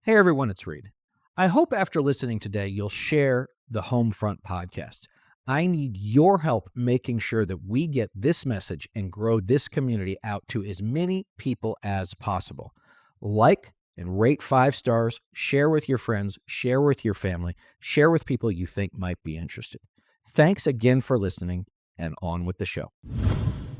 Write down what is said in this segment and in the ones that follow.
Hey everyone, it's Reed. I hope after listening today, you'll share the Homefront podcast. I need your help making sure that we get this message and grow this community out to as many people as possible. Like and rate 5 stars, share with your friends, share with your family, share with people you think might be interested. Thanks again for listening, and on with the show.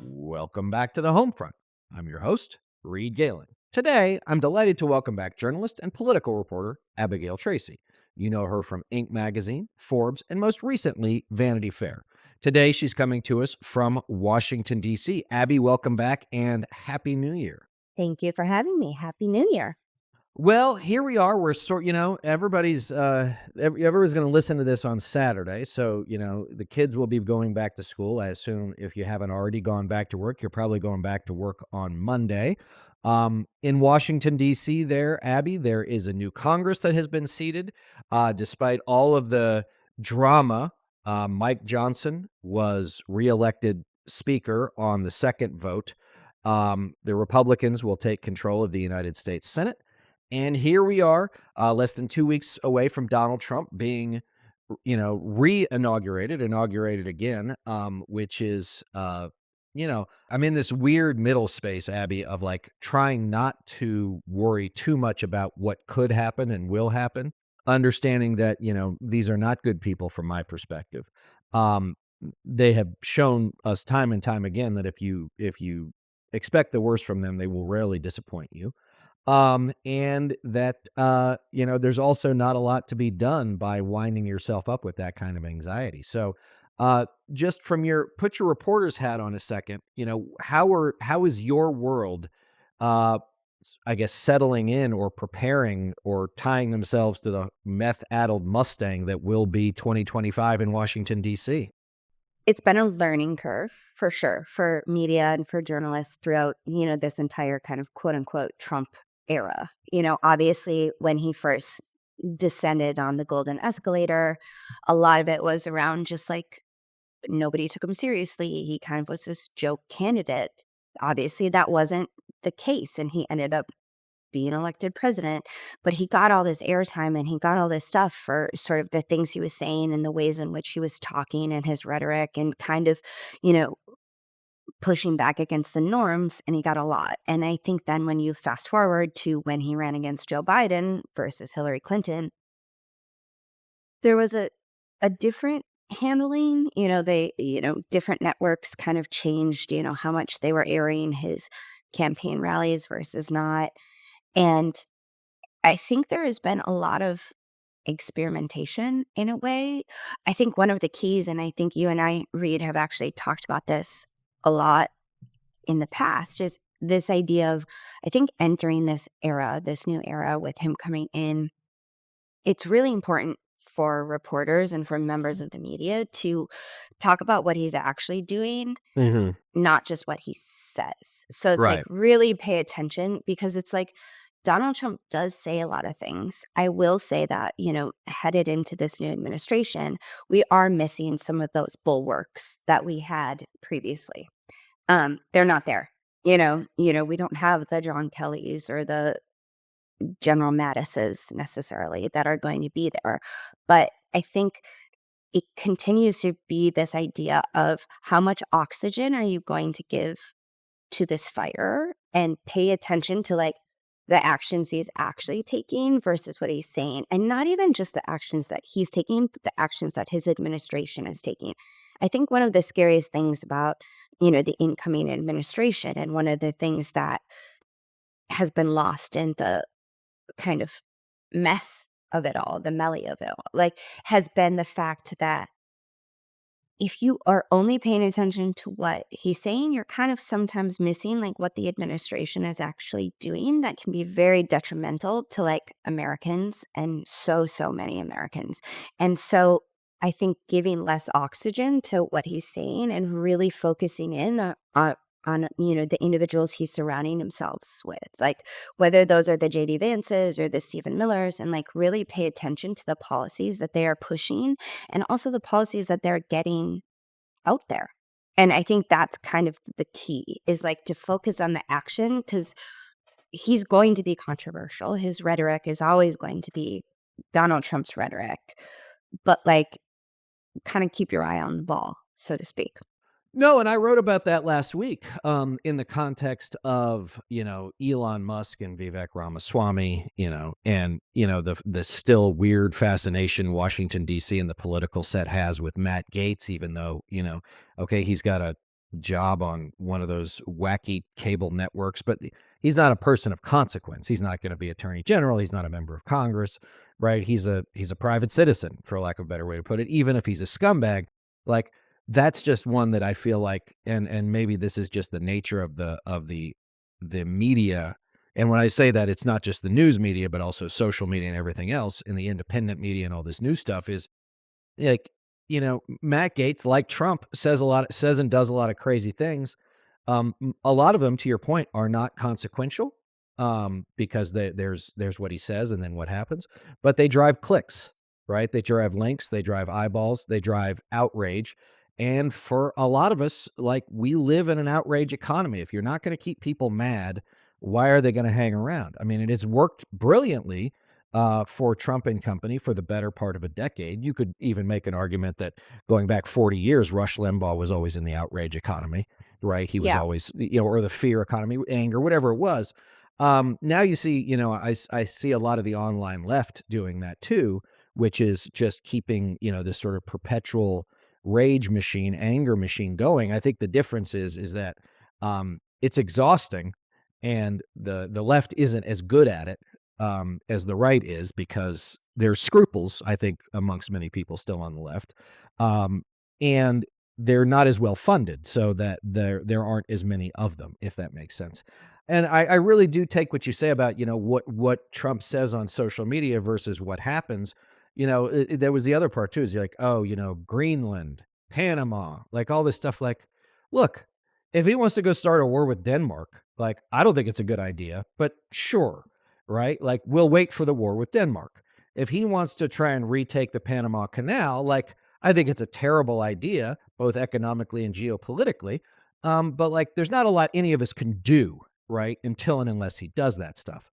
Welcome back to the Homefront. I'm your host, Reed Galen. Today, I'm delighted to welcome back journalist and political reporter Abby Tracy. You know her from Inc. magazine, Forbes, and most recently, Vanity Fair. Today, she's coming to us from Washington, D.C. Abby, welcome back and Happy New Year. Thank you for having me. Happy New Year. Well, here we are. We're everybody's everybody's going to listen to this on Saturday. So, the kids will be going back to school. I assume if you haven't already gone back to work, you're probably going back to work on Monday. In Washington, D.C., Abby, there is a new Congress that has been seated. Despite all of the drama, Mike Johnson was reelected Speaker on the second vote. The Republicans will take control of the United States Senate. And here we are, less than 2 weeks away from Donald Trump being, inaugurated again, which is, I'm in this weird middle space, Abby, of like trying not to worry too much about what could happen and will happen, understanding that, these are not good people from my perspective. They have shown us time and time again that if you expect the worst from them, they will rarely disappoint you. And that, there's also not a lot to be done by winding yourself up with that kind of anxiety. So, just put your reporter's hat on a second, how is your world, I guess, settling in or preparing or tying themselves to the meth-addled Mustang that will be 2025 in Washington, D.C.? It's been a learning curve for sure for media and for journalists throughout, this entire kind of quote unquote Trump era. Obviously when he first descended on the golden escalator, a lot of it was around just like nobody took him seriously. He kind of was this joke candidate. Obviously that wasn't the case, and he ended up being elected president, but he got all this airtime and he got all this stuff for sort of the things he was saying and the ways in which he was talking and his rhetoric and kind of, pushing back against the norms, and he got a lot. And I think then when you fast forward to when he ran against Joe Biden versus Hillary Clinton, there was a different handling. Different networks kind of changed, how much they were airing his campaign rallies versus not. And I think there has been a lot of experimentation in a way. I think one of the keys, and I think you and I, Reed, have actually talked about this a lot in the past, is this idea of, I think, entering this new era with him coming in. It's really important for reporters and for members of the media to talk about what he's actually doing, not just what he says. So it's like really pay attention, because it's like Donald Trump does say a lot of things. I will say that, headed into this new administration, we are missing some of those bulwarks that we had previously. They're not there. We don't have the John Kellys or the General Mattises necessarily that are going to be there. But I think it continues to be this idea of how much oxygen are you going to give to this fire, and pay attention to like the actions he's actually taking versus what he's saying. And not even just the actions that he's taking, but the actions that his administration is taking. I think one of the scariest things about, the incoming administration, and one of the things that has been lost in the kind of mess of it all, the melee of it all, like, has been the fact that if you are only paying attention to what he's saying, you're kind of sometimes missing like what the administration is actually doing that can be very detrimental to like Americans, and so many Americans. And so I think giving less oxygen to what he's saying and really focusing in on the individuals he's surrounding himself with, like whether those are the JD Vances or the Stephen Millers, and like really pay attention to the policies that they are pushing, and also the policies that they're getting out there. And I think that's kind of the key, is like to focus on the action, because he's going to be controversial. His rhetoric is always going to be Donald Trump's rhetoric, but, like, kinda keep your eye on the ball, so to speak. No, and I wrote about that last week, in the context of, Elon Musk and Vivek Ramaswamy, and, the still weird fascination Washington, D.C. and the political set has with Matt Gaetz, even though, okay, he's got a job on one of those wacky cable networks, but he's not a person of consequence. He's not gonna be attorney general. He's not a member of Congress, right? He's a private citizen, for lack of a better way to put it. Even if he's a scumbag, like, that's just one that I feel like, and maybe this is just the nature of the media, and when I say that, it's not just the news media, but also social media and everything else, and the independent media and all this new stuff is, like, Matt Gaetz, like Trump, says and does a lot of crazy things. A lot of them, to your point, are not consequential, because there's what he says and then what happens, but they drive clicks, right? They drive links, they drive eyeballs, they drive outrage, and for a lot of us, like, we live in an outrage economy. If you're not going to keep people mad, why are they going to hang around? I mean, it has worked brilliantly for Trump and company for the better part of a decade. You could even make an argument that going back 40 years, Rush Limbaugh was always in the outrage economy, right? He was Yeah. always, or the fear economy, anger, whatever it was. Now you see, I see a lot of the online left doing that too, which is just keeping, this sort of perpetual rage machine, anger machine going. I think the difference is that it's exhausting, and the left isn't as good at it as the right is, because there's scruples, I think, amongst many people still on the left, and they're not as well funded, so that there aren't as many of them, if that makes sense. And I really do take what you say about, what Trump says on social media versus what happens. There was the other part too. Is you're like, oh, Greenland, Panama, like all this stuff. Like, look, if he wants to go start a war with Denmark, like, I don't think it's a good idea, but sure, right? Like, we'll wait for the war with Denmark. If he wants to try and retake the Panama Canal, like, I think it's a terrible idea, both economically and geopolitically. But, like, there's not a lot any of us can do, right, until and unless he does that stuff.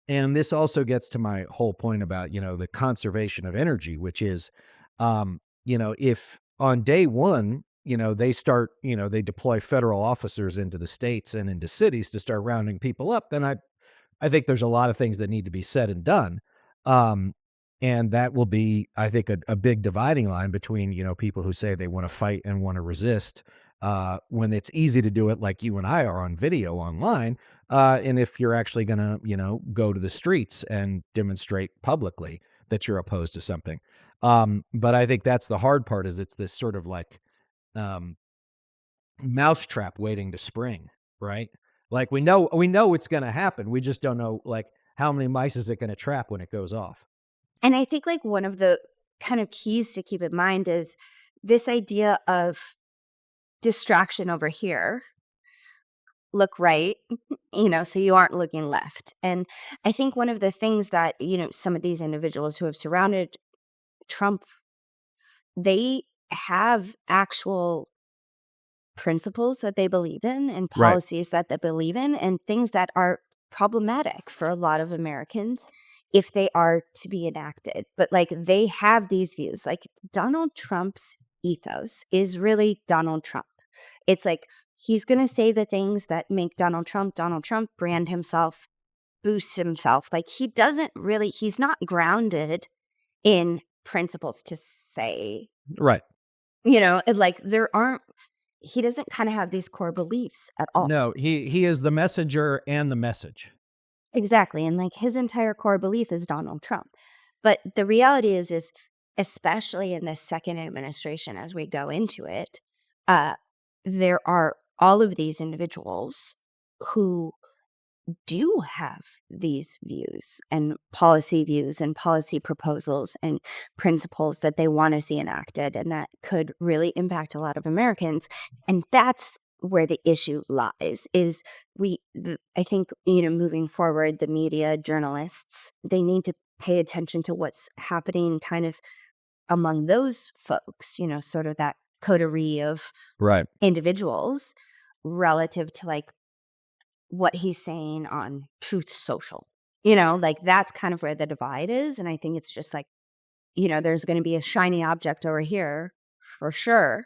And this also gets to my whole point about, the conservation of energy, which is, if on day one, they deploy federal officers into the states and into cities to start rounding people up, then I think there's a lot of things that need to be said and done. Um, and that will be, I think, a big dividing line between, people who say they want to fight and want to resist, when it's easy to do it like you and I are on video online. And if you're actually going to, go to the streets and demonstrate publicly that you're opposed to something. But I think that's the hard part, is it's this sort of like, um, mousetrap waiting to spring, right? Like, we know it's gonna happen, we just don't know, like, how many mice is it gonna trap when it goes off. And I think, like, one of the kind of keys to keep in mind is this idea of distraction over here, look right, so you aren't looking left. And I think one of the things that, some of these individuals who have surrounded Trump, they have actual principles that they believe in and Right. policies that they believe in and things that are problematic for a lot of Americans if they are to be enacted. But, like, they have these views. Like, Donald Trump's ethos is really Donald Trump. It's like he's going to say the things that make Donald Trump, brand himself, boost himself. Like, he's not grounded in principles to say, Right. like, he doesn't kind of have these core beliefs at all. No, he is the messenger and the message. Exactly, and, like, his entire core belief is Donald Trump. But the reality is especially in this second administration as we go into it, uh, there are all of these individuals who do have these views and policy proposals and principles that they want to see enacted and that could really impact a lot of Americans. And that's where the issue lies is I think, moving forward, the media, journalists, they need to pay attention to what's happening kind of among those folks, sort of that coterie of Right. individuals relative to, like, what he's saying on Truth Social. You know, like, that's kind of where the divide is, and I think it's just like, there's gonna be a shiny object over here for sure,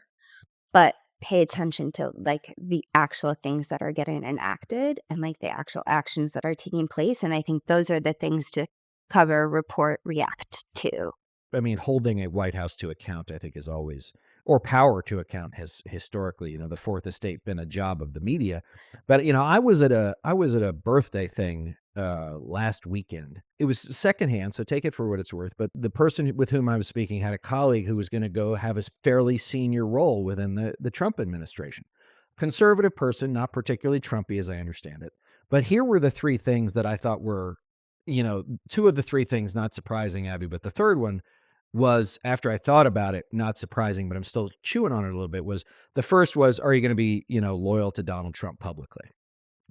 but pay attention to, like, the actual things that are getting enacted and, like, the actual actions that are taking place, and I think those are the things to cover, report, react to. I mean, holding a White House to account, I think, is always, or power to account has historically, the fourth estate been a job of the media. But, I was at a birthday thing last weekend. It was secondhand, so take it for what it's worth. But the person with whom I was speaking had a colleague who was going to go have a fairly senior role within the Trump administration. Conservative person, not particularly Trumpy as I understand it. But here were the three things that I thought were, two of the three things not surprising, Abby, but the third one was, after I thought about it, not surprising, but I'm still chewing on it a little bit, was the first was, are you going to be, loyal to Donald Trump publicly?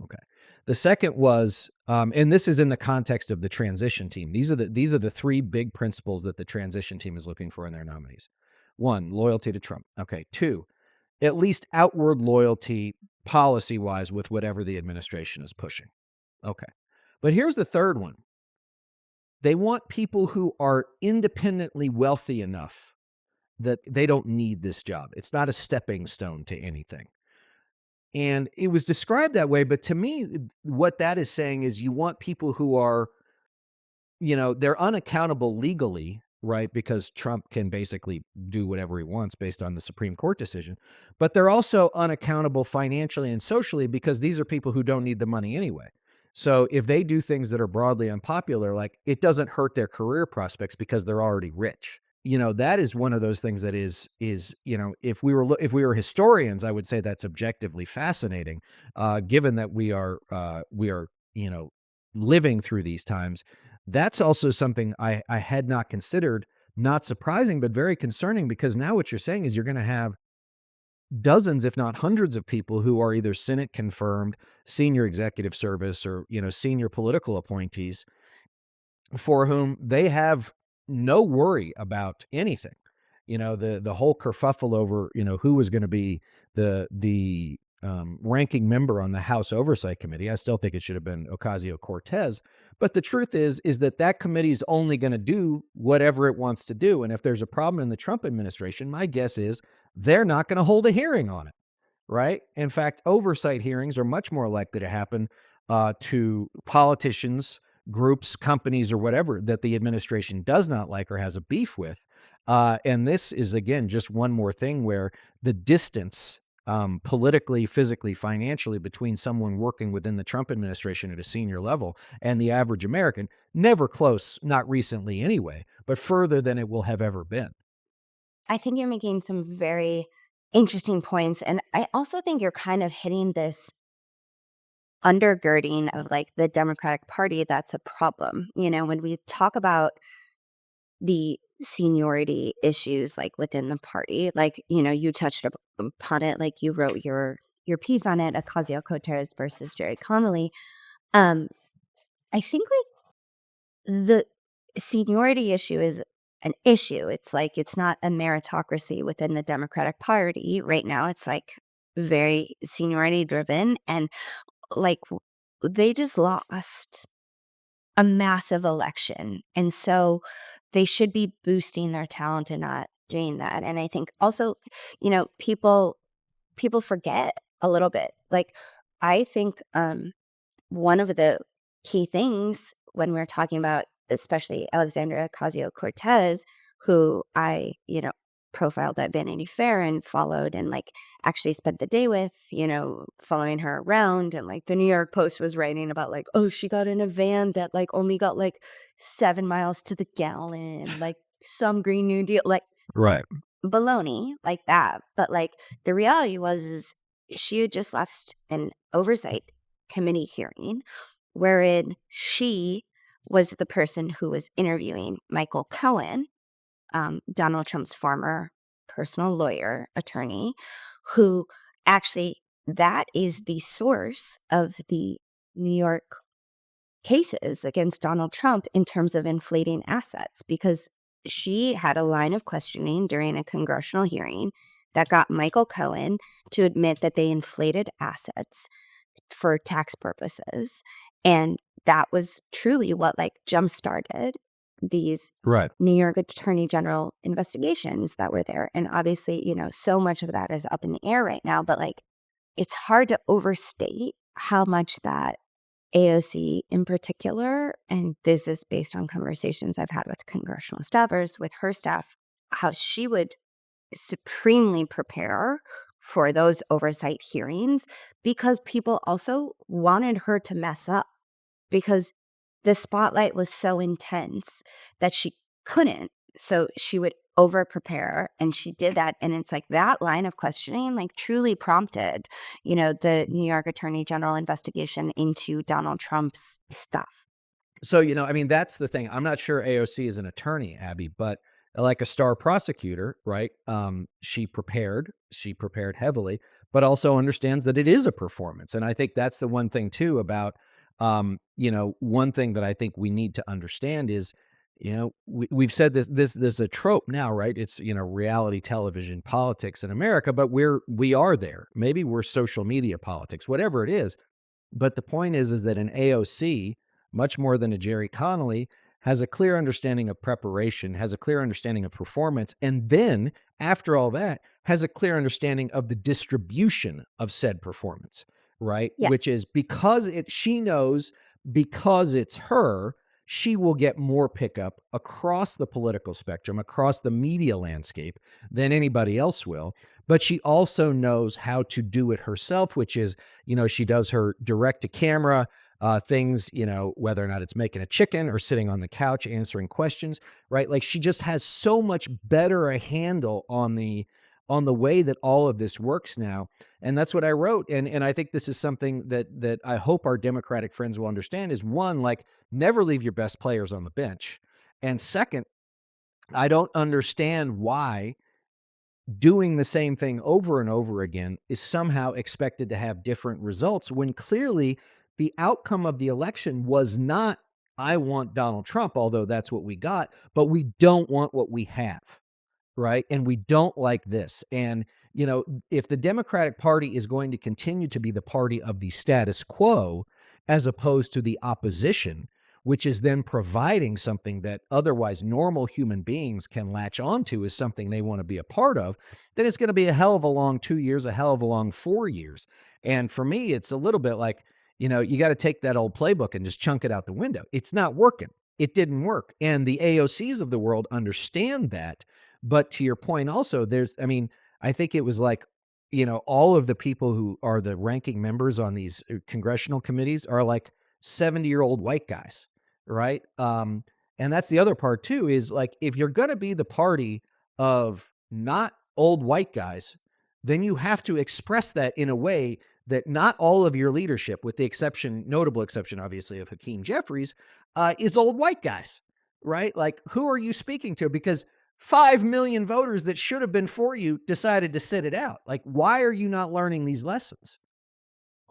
Okay. The second was, and this is in the context of the transition team. These are the three big principles that the transition team is looking for in their nominees. One, loyalty to Trump. Okay. Two, at least outward loyalty policy wise with whatever the administration is pushing. Okay. But here's the third one. They want people who are independently wealthy enough that they don't need this job. It's not a stepping stone to anything. And it was described that way, but to me, what that is saying is you want people who are, they're unaccountable legally, right? Because Trump can basically do whatever he wants based on the Supreme Court decision. But they're also unaccountable financially and socially because these are people who don't need the money anyway. So if they do things that are broadly unpopular, like, it doesn't hurt their career prospects because they're already rich. That is one of those things that is, if we were historians, I would say that's objectively fascinating, given that we are, living through these times. That's also something I had not considered, not surprising, but very concerning, because now what you're saying is you're going to have dozens, if not hundreds of people who are either Senate confirmed, senior executive service, or, senior political appointees for whom they have no worry about anything. The whole kerfuffle over, who was going to be the ranking member on the House Oversight Committee. I still think it should have been Ocasio-Cortez. But the truth is that committee is only going to do whatever it wants to do. And if there's a problem in the Trump administration, my guess is they're not going to hold a hearing on it, right? In fact, oversight hearings are much more likely to happen to politicians, groups, companies, or whatever that the administration does not like or has a beef with. And this is, again, just one more thing where the distance, politically, physically, financially, between someone working within the Trump administration at a senior level and the average American, never close, not recently anyway, but further than it will have ever been. I think you're making some very interesting points, and I also think you're kind of hitting this undergirding of, like, the Democratic Party that's a problem. When we talk about the seniority issues, like, within the party, like, you touched upon it, like, you wrote your piece on it, Ocasio-Cortez versus Jerry Connolly. Um, I think, like, the seniority issue is an issue. It's like, it's not a meritocracy within the Democratic Party right now. It's, like, very seniority driven, and, like, they just lost a massive election, and so they should be boosting their talent and not doing that. And I think also, people forget a little bit. Like, I think, one of the key things when we're talking about, especially Alexandria Ocasio-Cortez, who I, profiled at Vanity Fair and followed and, like, actually spent the day with, following her around. And, like, the New York Post was writing about, like, oh, she got in a van that, like, only got, like, 7 miles to the gallon, like, some Green New Deal, like, Right. baloney like that. But, like, the reality was is she had just left an oversight committee hearing wherein she was the person who was interviewing Michael Cohen, Donald Trump's former personal lawyer, attorney, who actually, that is the source of the New York cases against Donald Trump in terms of inflating assets, because she had a line of questioning during a congressional hearing that got Michael Cohen to admit that they inflated assets for tax purposes. And that was truly what like jump started these Right. New York Attorney General investigations that were there. And obviously, so much of that is up in the air right now, but like it's hard to overstate how much that AOC in particular, and this is based on conversations I've had with congressional staffers, with her staff, how she would supremely prepare for those oversight hearings because people also wanted her to mess up because the spotlight was so intense that she couldn't. So she would over prepare and she did that. And it's like that line of questioning, like truly prompted, the New York Attorney General investigation into Donald Trump's stuff. So, I mean, that's the thing. I'm not sure AOC is an attorney, Abby, but like a star prosecutor, right? She prepared heavily, but also understands that it is a performance. And I think that's the one thing too about, one thing that I think we need to understand is, we've said this is a trope now, right? It's, reality television politics in America, but we are there. Maybe we're social media politics, whatever it is. But the point is that an AOC, much more than a Jerry Connolly, has a clear understanding of preparation, has a clear understanding of performance, and then after all that, has a clear understanding of the distribution of said performance, right? Yeah. Which is she knows because it's her, she will get more pickup across the political spectrum, across the media landscape than anybody else will. But she also knows how to do it herself, which is, she does her direct to camera things, whether or not it's making a chicken or sitting on the couch answering questions, right? Like she just has so much better a handle on the way that all of this works now. And that's what I wrote. And I think this is something that I hope our Democratic friends will understand is one, like never leave your best players on the bench. And second, I don't understand why doing the same thing over and over again is somehow expected to have different results when clearly the outcome of the election was not, I want Donald Trump, although that's what we got, but we don't want what we have, right? And we don't like this. And, if the Democratic Party is going to continue to be the party of the status quo as opposed to the opposition, which is then providing something that otherwise normal human beings can latch onto as something they want to be a part of, then it's going to be a hell of a long 2 years, a hell of a long 4 years. And for me, it's a little bit like, you got to take that old playbook and just chunk it out the window. It's not working. It didn't work. And the AOCs of the world understand that. But to your point also, I think it was like, all of the people who are the ranking members on these congressional committees are like 70-year-old white guys, right? And that's the other part too, is like, if you're going to be the party of not old white guys, then you have to express that in a way that not all of your leadership, with the notable exception, obviously, of Hakeem Jeffries, is old white guys, right? Like, who are you speaking to? Because 5 million voters that should have been for you decided to sit it out. Like, why are you not learning these lessons?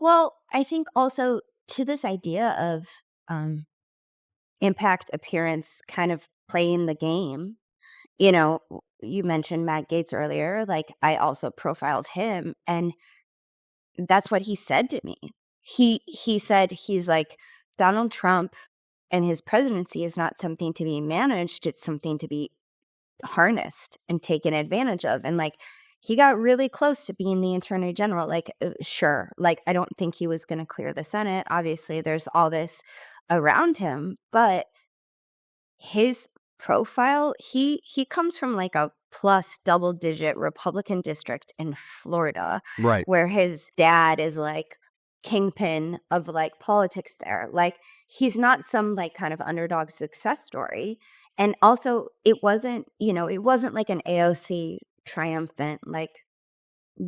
Well, I think also to this idea of um, impact appearance kind of playing the game. You mentioned Matt Gaetz earlier. Like, I also profiled him, and that's what he said to me. He said he's like, Donald Trump and his presidency is not something to be managed, it's something to be harnessed and taken advantage of. And like, he got really close to being the attorney general. Like, sure, like I don't think he was going to clear the Senate. Obviously, there's all this around him, but his profile, he comes from like a plus double digit Republican district in Florida Right. where his dad is like kingpin of like politics there. Like, he's not some like kind of underdog success story. And also it wasn't like an AOC triumphant like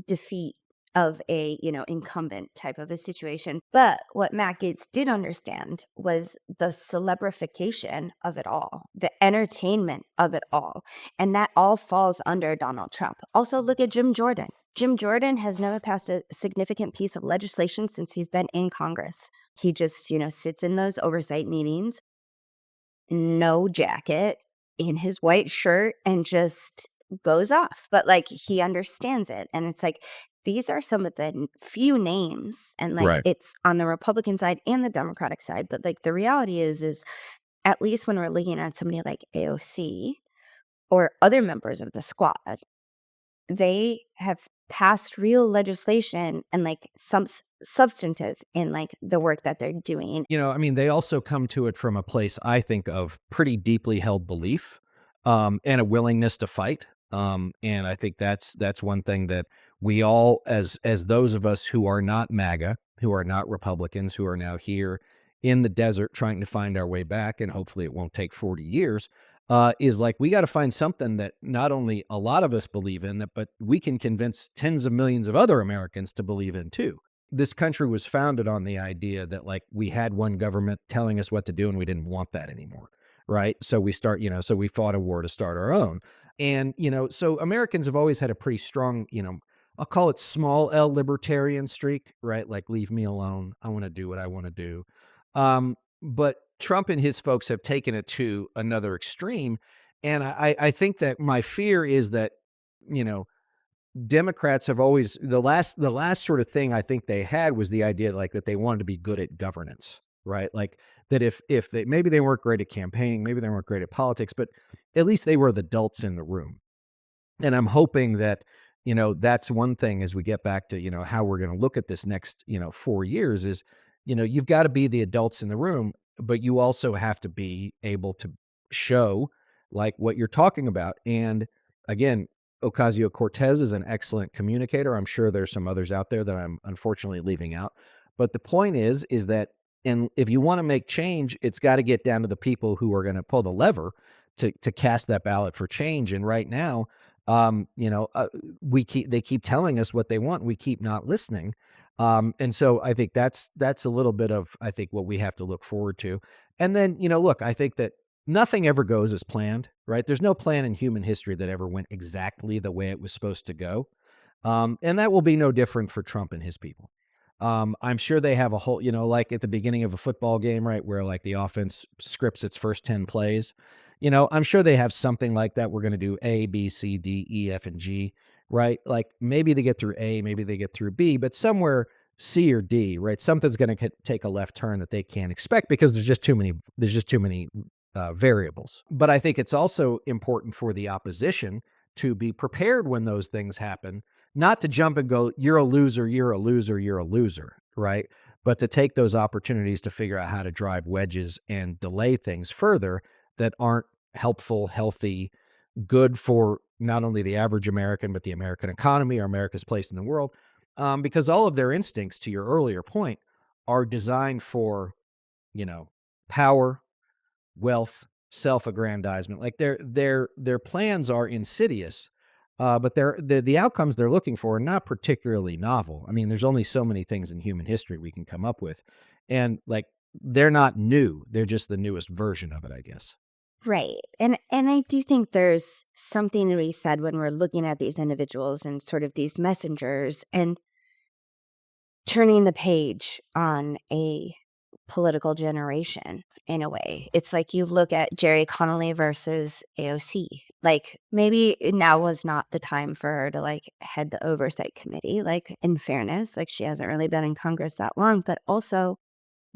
defeat of a, incumbent type of a situation. But what Matt Gaetz did understand was the celebrification of it all, the entertainment of it all. And that all falls under Donald Trump. Also, look at Jim Jordan. Jim Jordan has never passed a significant piece of legislation since he's been in Congress. He just, sits in those oversight meetings, no jacket, in his white shirt, and just goes off. But like, he understands it. And it's like, these are some of the few names, and like Right. it's on the Republican side and the Democratic side. But like the reality is at least when we're looking at somebody like AOC or other members of the squad, they have passed real legislation and like some substantive in like the work that they're doing. I mean, they also come to it from a place, I think, of pretty deeply held belief, and a willingness to fight. And I think that's one thing that we all, as those of us who are not MAGA, who are not Republicans, who are now here in the desert trying to find our way back, and hopefully it won't take 40 years, is like we got to find something that not only a lot of us believe in, that but we can convince tens of millions of other Americans to believe in too. This country was founded on the idea that like we had one government telling us what to do and we didn't want that anymore. Right. So so we fought a war to start our own. And, so Americans have always had a pretty strong, I'll call it small L libertarian streak, right? Like, leave me alone. I want to do what I want to do. But Trump and his folks have taken it to another extreme. And I think that my fear is that, you know, Democrats have always the last sort of thing I think they had was the idea like that they wanted to be good at governance, right? Like that if they maybe they weren't great at campaigning, maybe they weren't great at politics, but at least they were the adults in the room. And I'm hoping that, that's one thing as we get back to, how we're going to look at this next, 4 years is, you've got to be the adults in the room, but you also have to be able to show like what you're talking about. And again, Ocasio Cortez is an excellent communicator. I'm sure there's some others out there that I'm unfortunately leaving out. But the point is that, and if you want to make change, it's got to get down to the people who are going to pull the lever to cast that ballot for change. And right now, um, you know, uh, they keep telling us what they want. We keep not listening. And so I think that's a little bit of I think what we have to look forward to. And then, look, I think that nothing ever goes as planned, right? There's no plan in human history that ever went exactly the way it was supposed to go. And that will be no different for Trump and his people. I'm sure they have a whole, like at the beginning of a football game, right, where like the offense scripts its first 10 plays. I'm sure they have something like that. We're going to do A, B, C, D, E, F, and G, right? Like maybe they get through A, maybe they get through B, but somewhere C or D, right? Something's going to take a left turn that they can't expect because there's just too many variables. But I think it's also important for the opposition to be prepared when those things happen, not to jump and go, you're a loser, you're a loser, you're a loser, right? But to take those opportunities to figure out how to drive wedges and delay things further that aren't helpful, healthy, good for not only the average American, but the American economy or America's place in the world. Because all of their instincts, to your earlier point, are designed for, you know, power, wealth, self-aggrandizement. Like their plans are insidious, but the outcomes they're looking for are not particularly novel. I mean, there's only so many things in human history we can come up with, and like they're not new. They're just the newest version of it, I guess. Right. And I do think there's something to be said when we're looking at these individuals and sort of these messengers and turning the page on a political generation in a way. It's like you look at Jerry Connolly versus AOC. Like maybe now was not the time for her to like head the oversight committee, like in fairness, like she hasn't really been in Congress that long, but also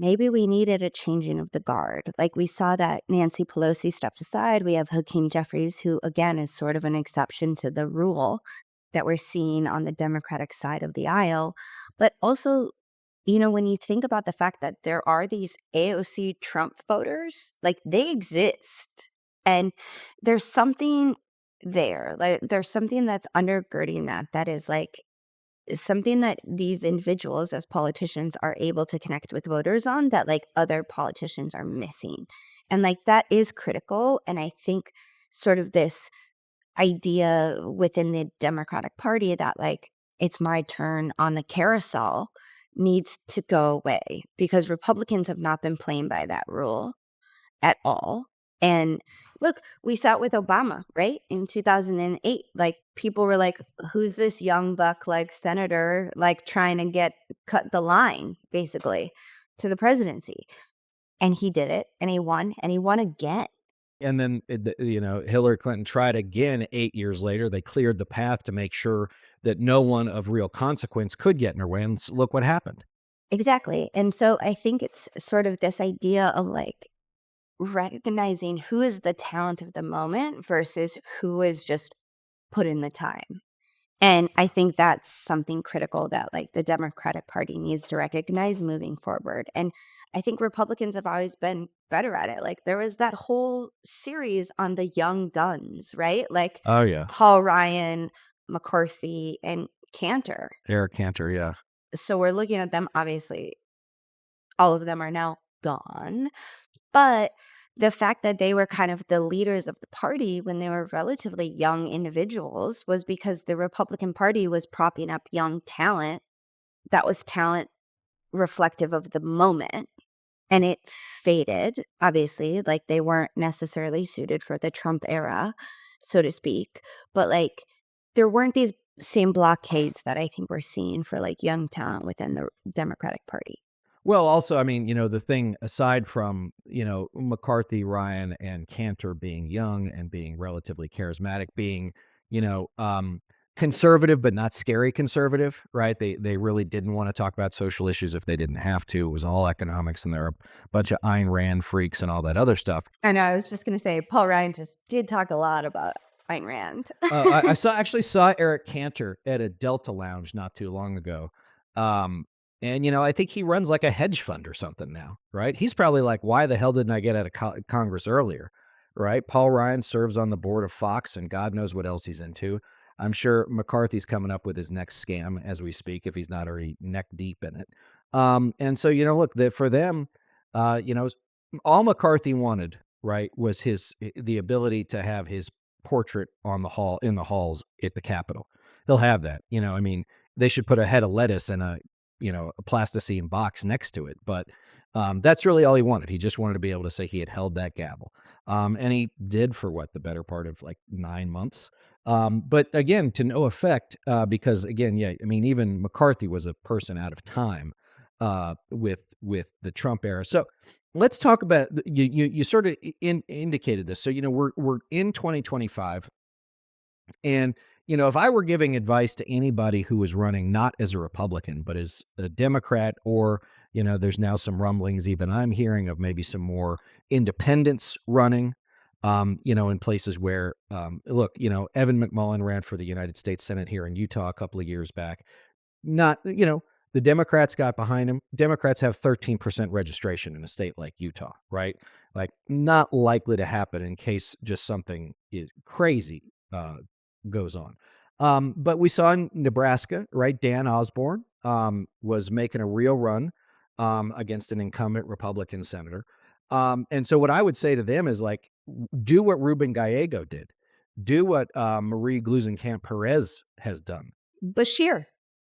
maybe we needed a changing of the guard. Like we saw that Nancy Pelosi stepped aside. We have Hakeem Jeffries, who again is sort of an exception to the rule that we're seeing on the Democratic side of the aisle. But also, when you think about the fact that there are these AOC Trump voters, like they exist. And there's something there. Like there's something that's undergirding that is like something that these individuals as politicians are able to connect with voters on that like other politicians are missing. And like that is critical. And I think sort of this idea within the Democratic Party that like it's my turn on the carousel needs to go away because Republicans have not been playing by that rule at all. And look, we saw it with Obama, right? In 2008, like people were like, who's this young buck like senator like trying to cut the line basically to the presidency? And he did it and he won again. And then, Hillary Clinton tried again 8 years later. They cleared the path to make sure that no one of real consequence could get in her way, and look what happened. Exactly. And so I think it's sort of this idea of like recognizing who is the talent of the moment versus who is just put in the time. And I think that's something critical that like the Democratic Party needs to recognize moving forward. And I think Republicans have always been better at it. Like there was that whole series on the young guns, right? Like Oh, yeah. Paul Ryan, McCarthy, and Cantor. Eric Cantor, yeah. So we're looking at them, obviously, all of them are now gone. But the fact that they were kind of the leaders of the party when they were relatively young individuals was because the Republican Party was propping up young talent that was talent reflective of the moment. And it faded, obviously, like they weren't necessarily suited for the Trump era, so to speak. But like there weren't these same blockades that I think we're seeing for like young talent within the Democratic Party. Well, also, I mean, the thing aside from, McCarthy, Ryan, and Cantor being young and being relatively charismatic, being, you know, um, conservative but not scary conservative, right? They really didn't want to talk about social issues if they didn't have to. It was all economics, and they're a bunch of Ayn Rand freaks and all that other stuff. I know. I was just going to say, Paul Ryan just did talk a lot about Ayn Rand. I actually saw Eric Cantor at a Delta Lounge not too long ago. Um, and I think he runs like a hedge fund or something now, right? He's probably like, why the hell didn't I get out of Congress earlier? Right? Paul Ryan serves on the board of Fox, and God knows what else he's into. I'm sure McCarthy's coming up with his next scam as we speak, if he's not already neck deep in it. And so, look, for them, all McCarthy wanted, right, was the ability to have his portrait on the hall in the halls at the Capitol. He'll have that. I mean, they should put a head of lettuce and a plasticine box next to it. But that's really all he wanted. He just wanted to be able to say he had held that gavel. And he did for what, the better part of like 9 months. But again, to no effect, because again, yeah, I mean, even McCarthy was a person out of time with the Trump era. So let's talk about you sort of indicated this. So we're in 2025, and if I were giving advice to anybody who was running not as a Republican but as a Democrat, or there's now some rumblings even I'm hearing of maybe some more independents running. In places where, look, Evan McMullin ran for the United States Senate here in Utah a couple of years back. Not, the Democrats got behind him. Democrats have 13% registration in a state like Utah, right? Like, not likely to happen in case just something is crazy goes on. But we saw in Nebraska, right? Dan Osborne was making a real run against an incumbent Republican senator. And so what I would say to them is like, do what Ruben Gallego did. Do what Marie Gluesenkamp Perez has done. Bashir.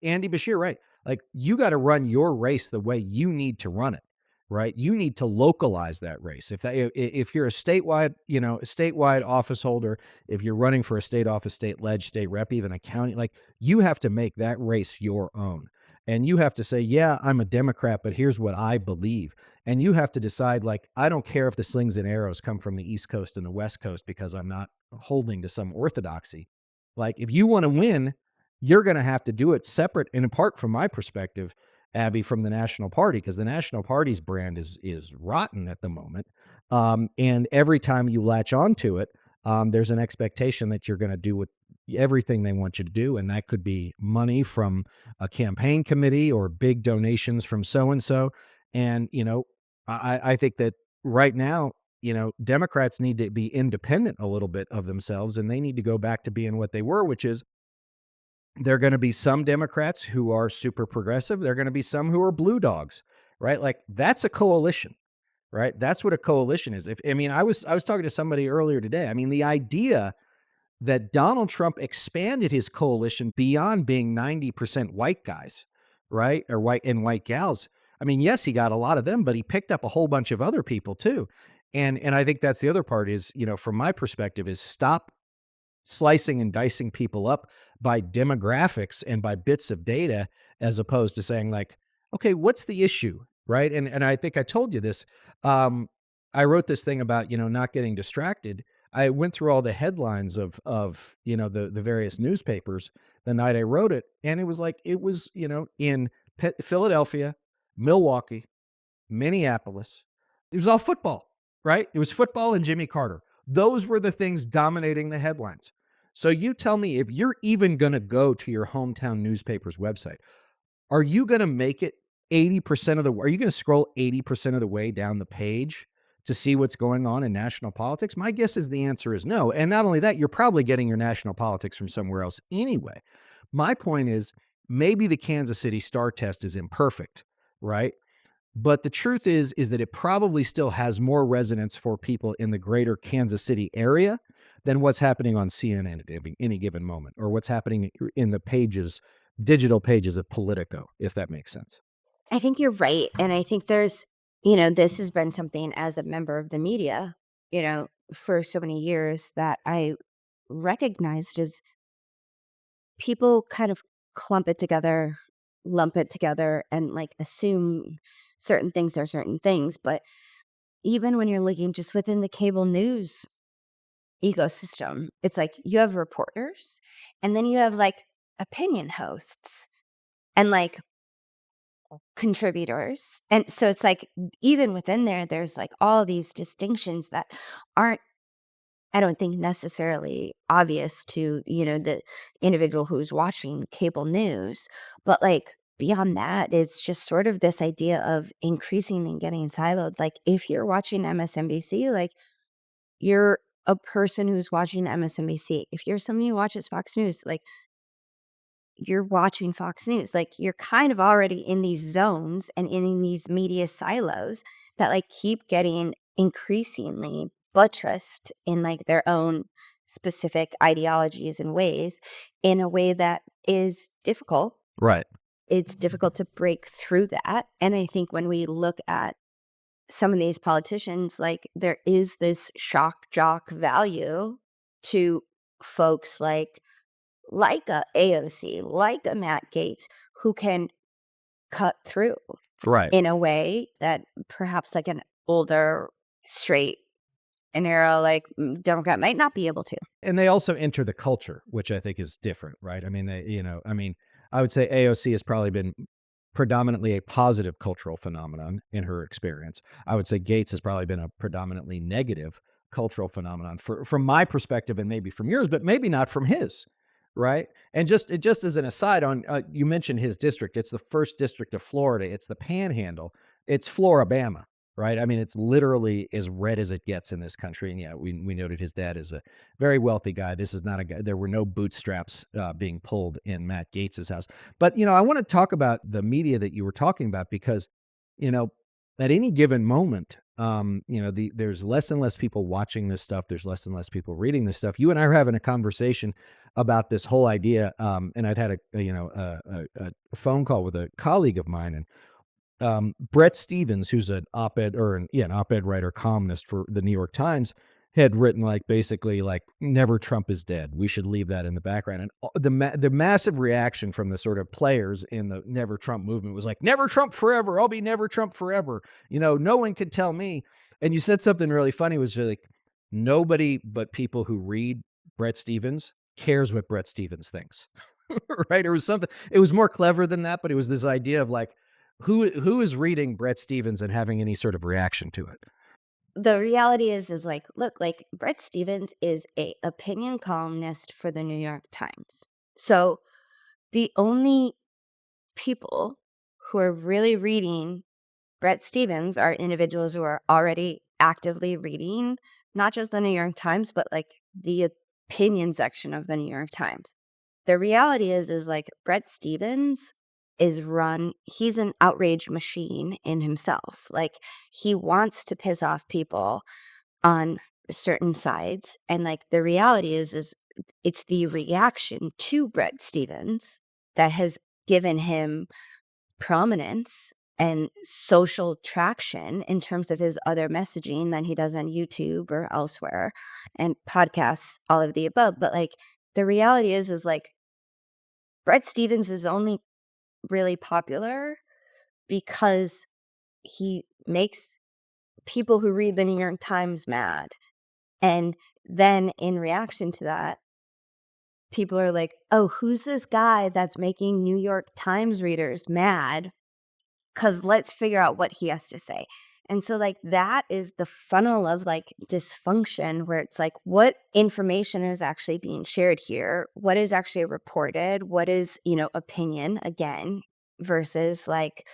Andy Bashir, right? Like, you got to run your race the way you need to run it, right? You need to localize that race. If you're a statewide office holder, if you're running for a state office, state ledge, state rep, even a county, like, you have to make that race your own. And you have to say, yeah, I'm a Democrat, but here's what I believe. And you have to decide, like, I don't care if the slings and arrows come from the East Coast and the West Coast because I'm not holding to some orthodoxy. Like, if you want to win, you're going to have to do it separate and apart from my perspective, Abby, from the National Party, because the National Party's brand is rotten at the moment. And every time you latch onto it, there's an expectation that you're going to do everything they want you to do. And that could be money from a campaign committee or big donations from so-and-so. And, I think that right now, Democrats need to be independent a little bit of themselves, and they need to go back to being what they were, which is, there are going to be some Democrats who are super progressive. There are going to be some who are blue dogs, right? Like, that's a coalition, right? That's what a coalition is. I was talking to somebody earlier today. I mean, the idea that Donald Trump expanded his coalition beyond being 90% white guys, right? Or white gals. I mean, yes, he got a lot of them, but he picked up a whole bunch of other people too. And I think that's the other part is, from my perspective, is stop slicing and dicing people up by demographics and by bits of data, as opposed to saying like, okay, what's the issue? Right. And I think I told you this. I wrote this thing about, not getting distracted. I went through all the headlines of, the various newspapers the night I wrote it. And it was, in Philadelphia, Milwaukee, Minneapolis. It was all football, right? It was football and Jimmy Carter. Those were the things dominating the headlines. So you tell me, if you're even going to go to your hometown newspaper's website, are you going to make it 80% of the are you going to scroll 80% of the way down the page to see what's going on in national politics? My guess is the answer is no. And not only that, you're probably getting your national politics from somewhere else anyway. My point is, maybe the Kansas City Star test is imperfect, right? But the truth is that it probably still has more resonance for people in the greater Kansas City area than what's happening on CNN at any given moment, or what's happening in the digital pages of Politico, if that makes sense. I think you're right. And I think this has been something as a member of the media, for so many years that I recognized as people kind of clump it together, lump it together, and like assume certain things are certain things. But even when you're looking just within the cable news ecosystem, it's like you have reporters and then you have like opinion hosts and like contributors. And so it's like even within there, there's like all these distinctions that aren't, I don't think, necessarily obvious to, the individual who's watching cable news. But like beyond that, it's just sort of this idea of increasing and getting siloed. Like if you're watching MSNBC, like you're a person who's watching MSNBC. If you're somebody who watches Fox News, like you're watching Fox News. Like you're kind of already in these zones and in these media silos that like keep getting increasingly buttressed in like their own specific ideologies and ways in a way that is difficult. Right. It's difficult to break through that. And I think when we look at some of these politicians, like there is this shock jock value to folks like a AOC, like a Matt Gaetz, who can cut through Right. in a way that perhaps like an older, straight and narrow, like Democrat might not be able to. And they also enter the culture, which I think is different, right? I mean, I would say AOC has probably been predominantly a positive cultural phenomenon in her experience. I would say Gates has probably been a predominantly negative cultural phenomenon from my perspective, and maybe from yours, but maybe not from his, right? And just as an aside, on you mentioned his district. It's the first district of Florida. It's the Panhandle. It's Floribama, right? I mean, it's literally as red as it gets in this country. And yeah, we noted his dad is a very wealthy guy. This is not a guy. There were no bootstraps being pulled in Matt Gates's house. But I want to talk about the media that you were talking about, because you know at any given moment, there's less and less people watching this stuff. There's less and less people reading this stuff. You and I are having a conversation about this whole idea, and I'd had a phone call with a colleague of mine, and Brett Stevens, who's an op-ed an op-ed writer, columnist for the New York Times, had written basically "Never Trump is dead. We should leave that in the background." And the massive reaction from the sort of players in the Never Trump movement was like, "Never Trump forever. I'll be Never Trump forever. No one can tell me." And you said something really funny, was like, nobody but people who read Brett Stevens cares what Brett Stevens thinks. Right? It was something. It was more clever than that, but it was this idea of who is reading Brett Stevens and having any sort of reaction to it? The reality is like, look, like Brett Stevens is a opinion columnist for the New York Times. So the only people who are really reading Brett Stevens are individuals who are already actively reading not just the New York Times, but like the opinion section of the New York Times. The reality is like Brett Stevens he's an outrage machine in himself. Like he wants to piss off people on certain sides. And like the reality is it's the reaction to Brett Stevens that has given him prominence and social traction in terms of his other messaging that he does on YouTube or elsewhere and podcasts, all of the above. But like the reality is like Brett Stevens is only really popular because he makes people who read the New York Times mad. And then in reaction to that, people are like, "Oh, who's this guy that's making New York Times readers mad? 'Cause let's figure out what he has to say." And so, like, that is the funnel of, like, dysfunction where it's like, what information is actually being shared here? What is actually reported? What is, opinion, again, versus, like,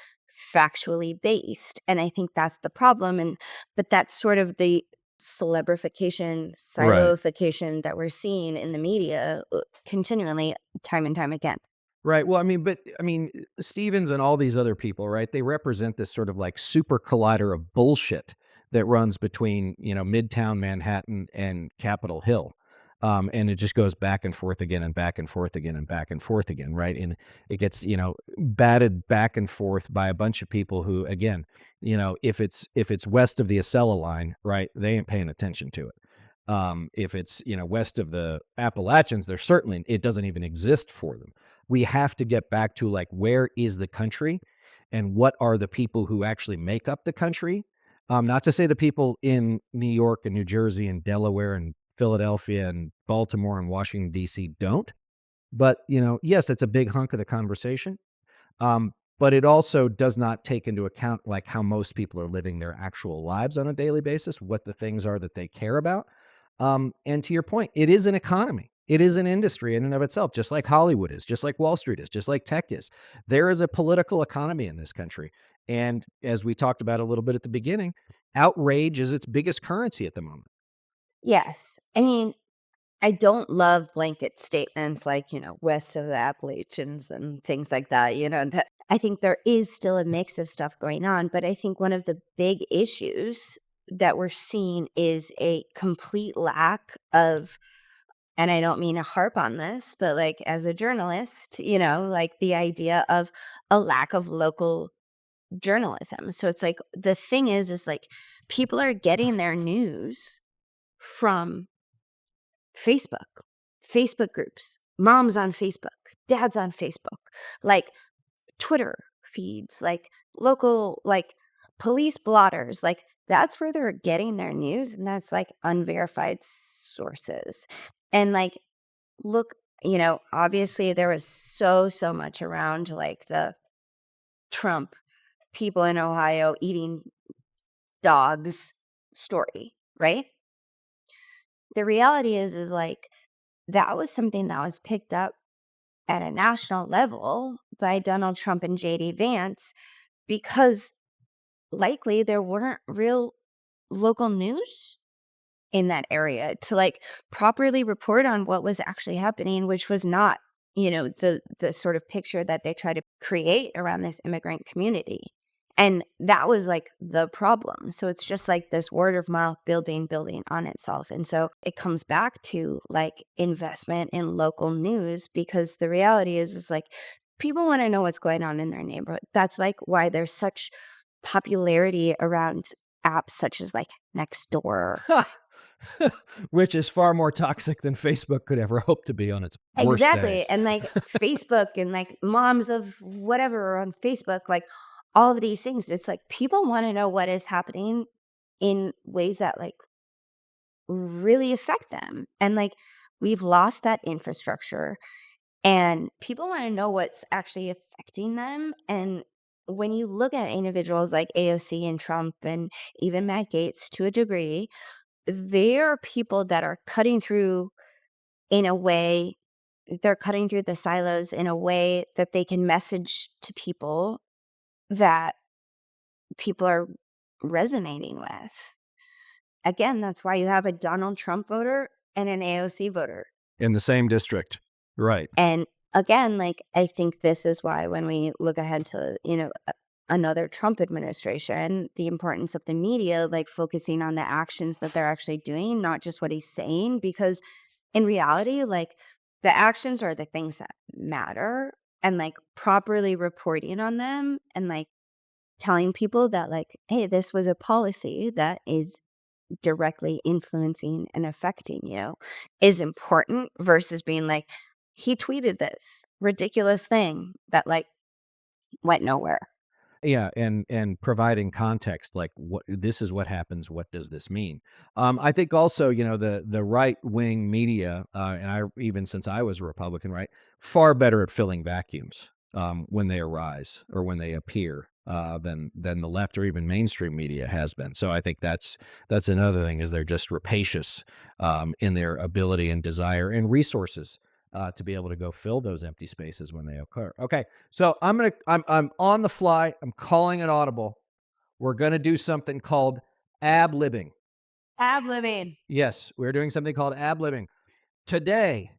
factually based? And I think that's the problem, but that's sort of the celebrification, Right. siloification that we're seeing in the media, continually, time and time again. Right. Well, I mean, Stevens and all these other people, right? They represent this sort of like super collider of bullshit that runs between, Midtown Manhattan and Capitol Hill. And it just goes back and forth again and back and forth again and back and forth again, right? And it gets, batted back and forth by a bunch of people who, again, if it's west of the Acela line, right, they ain't paying attention to it. If it's, west of the Appalachians, they're certainly it doesn't even exist for them. We have to get back to like where is the country and what are the people who actually make up the country? Not to say the people in New York and New Jersey and Delaware and Philadelphia and Baltimore and Washington, D.C. don't. But, yes, that's a big hunk of the conversation. But it also does not take into account like how most people are living their actual lives on a daily basis, what the things are that they care about. And to your point, it is an economy. It is an industry in and of itself, just like Hollywood is, just like Wall Street is, just like tech is. There is a political economy in this country. And as we talked about a little bit at the beginning, outrage is its biggest currency at the moment. Yes. I mean, I don't love blanket statements like, west of the Appalachians and things like that, that I think there is still a mix of stuff going on, but I think one of the big issues that we're seeing is a complete lack of, and I don't mean to harp on this, but like as a journalist, like the idea of a lack of local journalism. So it's like the thing is like people are getting their news from Facebook, Facebook groups, moms on Facebook, dads on Facebook, like Twitter feeds, like local, like police blotters, like that's where they're getting their news. And that's like unverified sources. And like, look, obviously there was so much around like the Trump people in Ohio eating dogs story, right? The reality is like, that was something that was picked up at a national level by Donald Trump and JD Vance because likely there weren't real local news in that area to like properly report on what was actually happening, which was not, the sort of picture that they try to create around this immigrant community. And that was like the problem. So it's just like this word of mouth building on itself. And so it comes back to like investment in local news because the reality is like people want to know what's going on in their neighborhood. That's like why there's such popularity around apps such as like Nextdoor. Which is far more toxic than Facebook could ever hope to be on its worst Exactly. days. And like Facebook and like moms of whatever are on Facebook, like all of these things, it's like people want to know what is happening in ways that like really affect them. And like we've lost that infrastructure and people want to know what's actually affecting them. And when you look at individuals like AOC and Trump and even Matt Gaetz to a degree, they are people that are cutting through in a way they're cutting through the silos in a way that they can message to people that people are resonating with. Again, that's why you have a Donald Trump voter and an AOC voter. In the same district. Right. And again, like I think this is why when we look ahead to, another Trump administration, the importance of the media like focusing on the actions that they're actually doing, not just what he's saying because in reality, like the actions are the things that matter and like properly reporting on them and like telling people that like, hey, this was a policy that is directly influencing and affecting you is important versus being like, he tweeted this ridiculous thing that like went nowhere. Yeah, and providing context, like what this is what happens. What does this mean? I think also, the right wing media, and I even since I was a Republican, right, far better at filling vacuums when they arise or when they appear than the left or even mainstream media has been. So I think that's another thing is they're just rapacious in their ability and desire and resources to be able to go fill those empty spaces when they occur. Okay, so I'm on the fly. I'm calling it audible. We're gonna do something called ab-libbing. Ab-Libbing. Yes, we're doing something called ab-libbing. Today,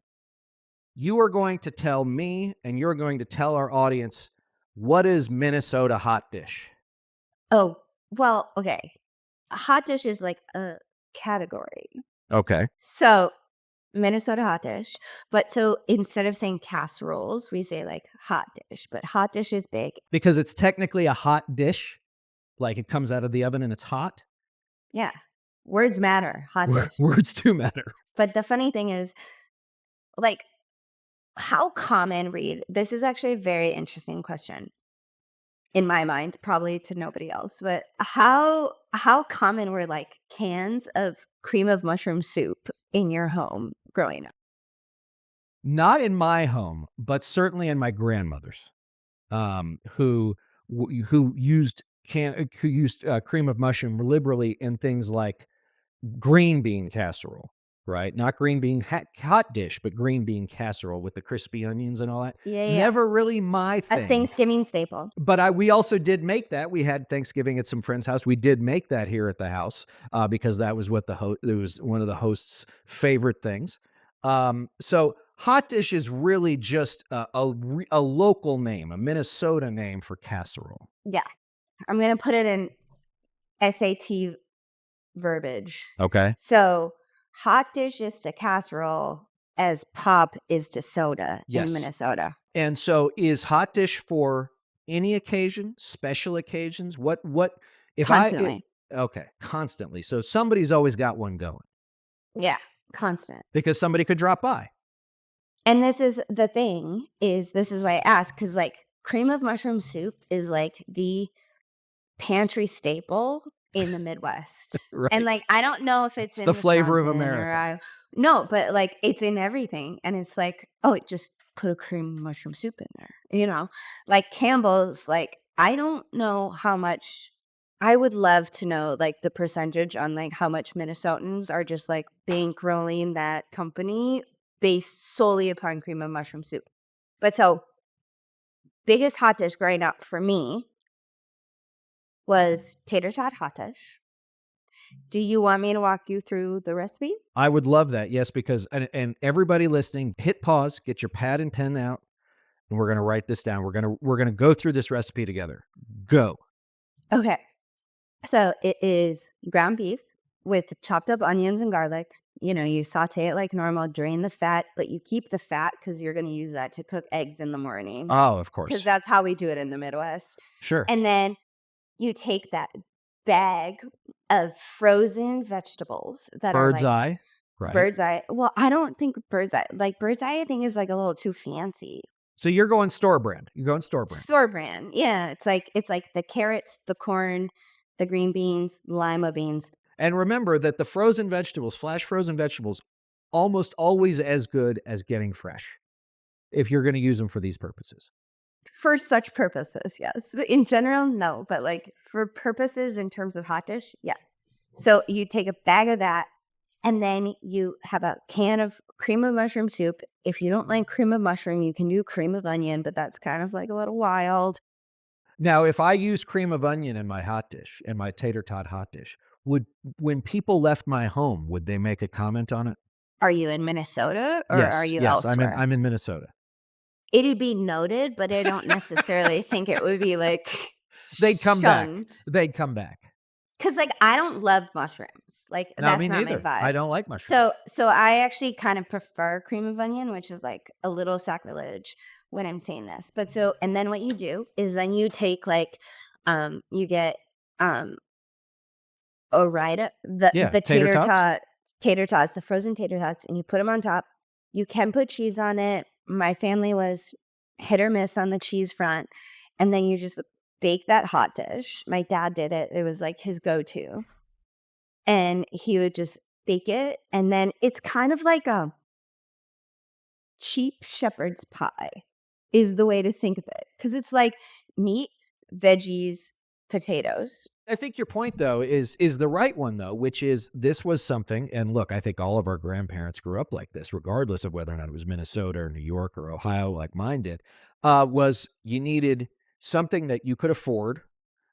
you are going to tell me and you're going to tell our audience what is Minnesota hot dish. Oh, well, okay. Hot dish is like a category. Okay. So Minnesota hot dish. But so instead of saying casseroles, we say like hot dish. But hot dish is big. Because it's technically a hot dish, like it comes out of the oven and it's hot. Yeah. Words matter. Hot dish. Words do matter. But the funny thing is, like, how common, Reed, this is actually a very interesting question in my mind, probably to nobody else, but how common were like cans of cream of mushroom soup in your home growing up? Not in my home, but certainly in my grandmother's, who used cream of mushroom liberally in things like green bean casserole, right? Not green bean hot dish, but green bean casserole with the crispy onions and all that. Yeah, yeah. Never really my A thing. Thanksgiving staple. But we also did make that. We had Thanksgiving at some friend's house. We did make that here at the house because that was what it was one of the host's favorite things. So hot dish is really just a local name, a Minnesota name for casserole. Yeah. I'm going to put it in SAT verbiage. Okay. So, hot dish is to casserole as pop is to soda Yes. in Minnesota. And so is hot dish for any occasion, special occasions? What if Constantly. Okay, constantly. So somebody's always got one going Yeah. Constant. because somebody could drop by. And this is the thing this is why I asked, because like cream of mushroom soup is like the pantry staple in the Midwest. Right. And like I don't know if it's It's in the flavor of Wisconsin America. no, but like it's in everything. And it's like, oh, just put a cream of mushroom soup in there. Like Campbell's, like I don't know how much I would love to know like the percentage on like how much Minnesotans are just like bankrolling that company based solely upon cream of mushroom soup. But so biggest hot dish growing up for me was tater tot hot dish. Do you want me to walk you through the recipe? I would love that. Yes, because and everybody listening, hit pause, get your pad and pen out, and we're going to write this down. We're going to go through this recipe together. Go. Okay. So it is ground beef with chopped up onions and garlic. You saute it like normal, drain the fat, but you keep the fat because you're going to use that to cook eggs in the morning. Oh, of Because course. that's how we do it in the Midwest. Sure. And then you take that bag of frozen vegetables that are Bird's like eye. Right. bird's eye. Well, I don't think bird's eye. Like bird's eye, I think is like a little too fancy. So you're going store brand. You're going store brand. Store brand. Yeah. It's like the carrots, the corn, the green beans, lima beans. And remember that the frozen vegetables, flash frozen vegetables, almost always as good as getting fresh if you're going to use them for these purposes. For such purposes, yes. But in general, no. But like for purposes in terms of hot dish, yes. So you take a bag of that and then you have a can of cream of mushroom soup. If you don't like cream of mushroom, you can do cream of onion, but that's kind of like a little wild. Now, if I use cream of onion in my hot dish, in my tater tot hot dish, when people left my home, would they make a comment on it? Are you in Minnesota or Yes, are you yes, elsewhere? I'm in Minnesota. It'd be noted, but I don't necessarily think it would be like They'd come back. shunned. They'd come back. Because like I don't love mushrooms. Like No, that's me not neither. my vibe. I don't like mushrooms. So I actually kind of prefer cream of onion, which is like a little sacrilege when I'm saying this. But so and then what you do is then you take like you get Orida, the tater tots? tater tots, the frozen tater tots, and you put them on top. You can put cheese on it. My family was hit or miss on the cheese front, and then you just bake that hot dish. My dad did it. It was like his go-to. And he would just bake it, and then it's kind of like a cheap shepherd's pie is the way to think of it, because it's like meat, veggies, potatoes. I think your point though is the right one though, which is this was something, and look, I think all of our grandparents grew up like this, regardless of whether or not it was Minnesota or New York or Ohio, like mine did. Was you needed something that you could afford,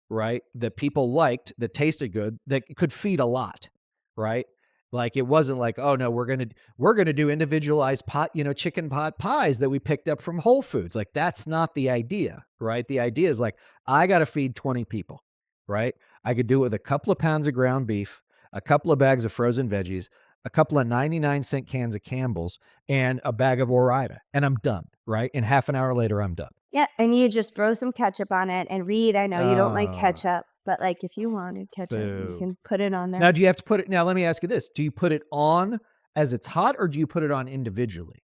right? That people liked, that tasted good, that could feed a lot, right? Like it wasn't like, oh no, we're gonna do individualized pot, chicken pot pies that we picked up from Whole Foods. Like that's not the idea, right? The idea is like I got to feed 20 people, right? I could do it with a couple of pounds of ground beef, a couple of bags of frozen veggies, a couple of 99-cent cans of Campbell's, and a bag of Ore-Ida, and I'm done, right? And half an hour later, I'm done. Yeah, and you just throw some ketchup on it, and Reed, I know you don't like Oh, ketchup, but, like, if you wanted ketchup, you boo. can put it on there. Now, do you have to put it now, let me ask you this, do you put it on as it's hot, or do you put it on individually?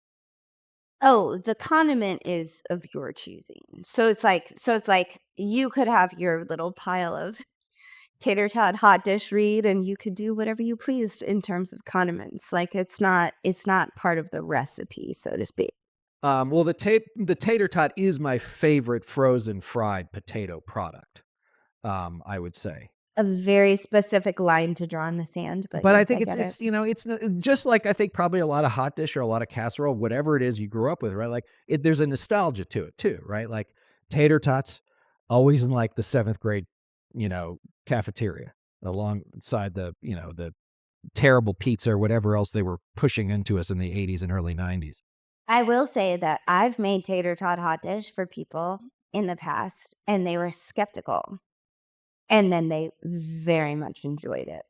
Oh, the condiment is of your choosing. So it's like you could have your little pile of tater tot hot dish Reed, and you could do whatever you pleased in terms of condiments. Like, it's not part of the recipe, so to speak. Well, the tater tot is my favorite frozen fried potato product, I would say. A very specific line to draw in the sand, but But I yes, think I get it. it's just like I think probably a lot of hot dish or a lot of casserole, whatever it is you grew up with, right? Like there's a nostalgia to it too, right? Like tater tots, always in like the seventh grade, cafeteria alongside the terrible pizza or whatever else they were pushing into us in the 80s and early 90s. I will say that I've made tater tot hot dish for people in the past, and they were skeptical, and then they very much enjoyed it.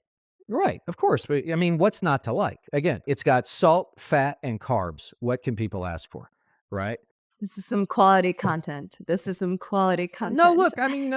Right, of course. But I mean, what's not to like? Again, it's got salt, fat, and carbs. What can people ask for? Right? This is some quality content. This is some quality No, content. look, I mean,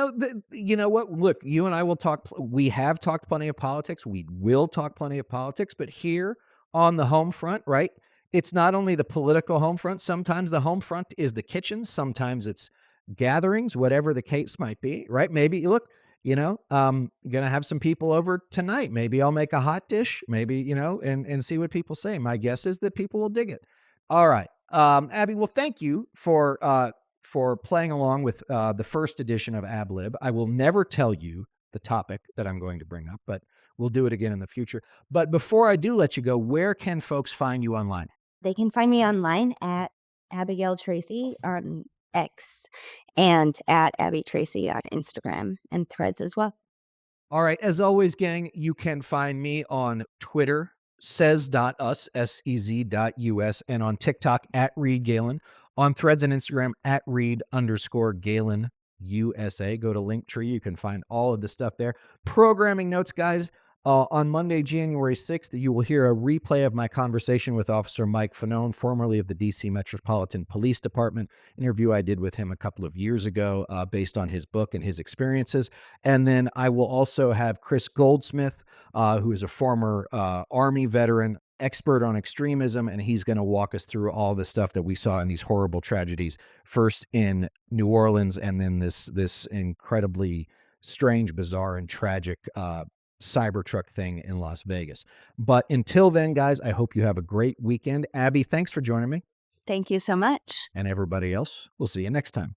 you know what? Look, you and I will talk. We have talked plenty of politics. We will talk plenty of politics. But here on the home front, right? It's not only the political home front. Sometimes the home front is the kitchen. Sometimes it's gatherings, whatever the case might be, right? Maybe look, gonna have some people over tonight. Maybe I'll make a hot dish. Maybe and see what people say. My guess is that people will dig it. All right, Abby. Well, thank you for playing along with the first edition of Ab-Lib. I will never tell you the topic that I'm going to bring up, but we'll do it again in the future. But before I do let you go, where can folks find you online? They can find me online at Abigail Tracy on X and at Abby Tracy on Instagram and Threads as well. All right. As always, gang, you can find me on Twitter, says.us, SEZ.us, and on TikTok at Reed Galen, on Threads and Instagram at Reed_Galen USA. Go to Linktree. You can find all of the stuff there. Programming notes, guys. On Monday, January 6th, you will hear a replay of my conversation with Officer Mike Fanone, formerly of the D.C. Metropolitan Police Department, interview I did with him a couple of years ago based on his book and his experiences. And then I will also have Chris Goldsmith, who is a former Army veteran, expert on extremism, and he's going to walk us through all the stuff that we saw in these horrible tragedies, first in New Orleans and then this incredibly strange, bizarre, and tragic Cybertruck thing in Las Vegas. But until then, guys, I hope you have a great weekend. Abby, thanks for joining me. Thank you so much. And everybody else, we'll see you next time.